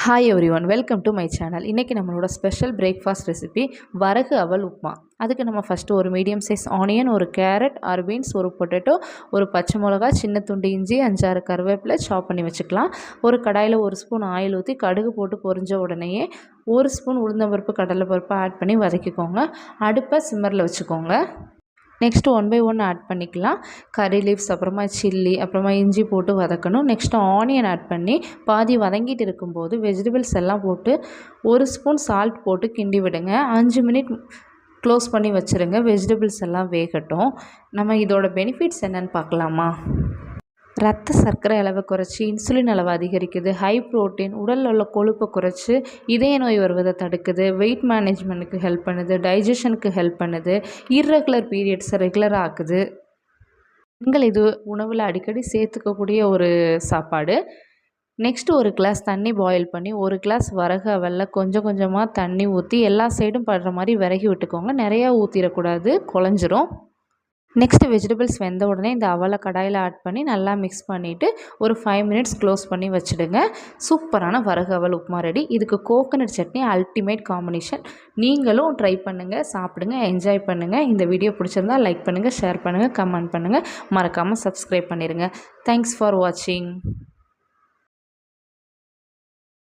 Hi everyone, welcome to my channel. இன்றைக்கி நம்மளோட special breakfast recipe வரகு அவல் உப்புமா. அதுக்கு நம்ம ஃபஸ்ட்டு ஒரு மீடியம் சைஸ் ஆனியன், ஒரு கேரட், ஆறு பீன்ஸ், ஒரு பொட்டேட்டோ, ஒரு பச்சை மிளகா, சின்ன துண்டு இஞ்சி, 5-6 கருவேப்பிலை சாப் பண்ணி வச்சுக்கலாம். ஒரு கடாயில் 1 ஸ்பூன் ஆயில் ஊற்றி கடுகு போட்டு பொரிஞ்ச உடனேயே 1 ஸ்பூன் உளுந்தம்பருப்பு, கடலைப்பருப்பு ஆட் பண்ணி வதக்கிக்கோங்க. அடுப்பை சிம்மரில் வச்சுக்கோங்க. நெக்ஸ்ட்டு 1 பை 1 ஆட் பண்ணிக்கலாம். கறி லீவ்ஸ், அப்புறமா சில்லி, அப்புறமா இஞ்சி போட்டு வதக்கணும். நெக்ஸ்ட்டு ஆனியன் ஆட் பண்ணி பாதி வதங்கிட்டு இருக்கும்போது வெஜிடபிள்ஸ் எல்லாம் போட்டு 1 ஸ்பூன் சால்ட் போட்டு கிண்டி விடுங்க. 5 மினிட் க்ளோஸ் பண்ணி வச்சுருங்க. வெஜிடபிள்ஸ் எல்லாம் வேகட்டும். நம்ம இதோட பெனிஃபிட்ஸ் என்னென்னு பார்க்கலாமா? ரத்த சர்க்கரை அளவை குறைச்சி இன்சுலின் அளவை அதிகரிக்குது. ஹை ப்ரோட்டீன், உடலில் உள்ள கொழுப்பை குறைச்சி இதய நோய் வருவதை தடுக்குது. வெயிட் மேனேஜ்மெண்ட்டுக்கு ஹெல்ப் பண்ணுது. டைஜஷனுக்கு ஹெல்ப் பண்ணுது. இர்ரெகுலர் பீரியட்ஸை ரெகுலராக ஆக்குது. பெண்கள் இது உணவில் அடிக்கடி சேர்த்துக்கக்கூடிய ஒரு சாப்பாடு. நெக்ஸ்ட்டு ஒரு கிளாஸ் தண்ணி பாயில் பண்ணி 1 கிளாஸ் வரகு அவலில் கொஞ்சம் கொஞ்சமாக தண்ணி ஊற்றி எல்லா சைடும் படுற மாதிரி விரகி விட்டுக்கோங்க. நிறையா ஊற்றிடக்கூடாது, குழஞ்சிரும். நெக்ஸ்ட்டு வெஜிடபிள்ஸ் வெந்த உடனே இந்த அவலை கடாயில் ஆட் பண்ணி நல்லா மிக்ஸ் பண்ணிவிட்டு ஒரு 5 மினிட்ஸ் க்ளோஸ் பண்ணி வச்சுடுங்க. சூப்பரான வரகு அவல் உப்புமா ரெடி. இதுக்கு கோகனட் சட்னி அல்டிமேட் காம்பினேஷன். நீங்களும் ட்ரை பண்ணுங்கள், சாப்பிடுங்க, என்ஜாய் பண்ணுங்கள். இந்த வீடியோ பிடிச்சிருந்தால் லைக் பண்ணுங்கள், ஷேர் பண்ணுங்கள், கமெண்ட் பண்ணுங்கள். மறக்காமல் சப்ஸ்கிரைப் பண்ணிடுங்க. தேங்க்ஸ் ஃபார் வாட்சிங்.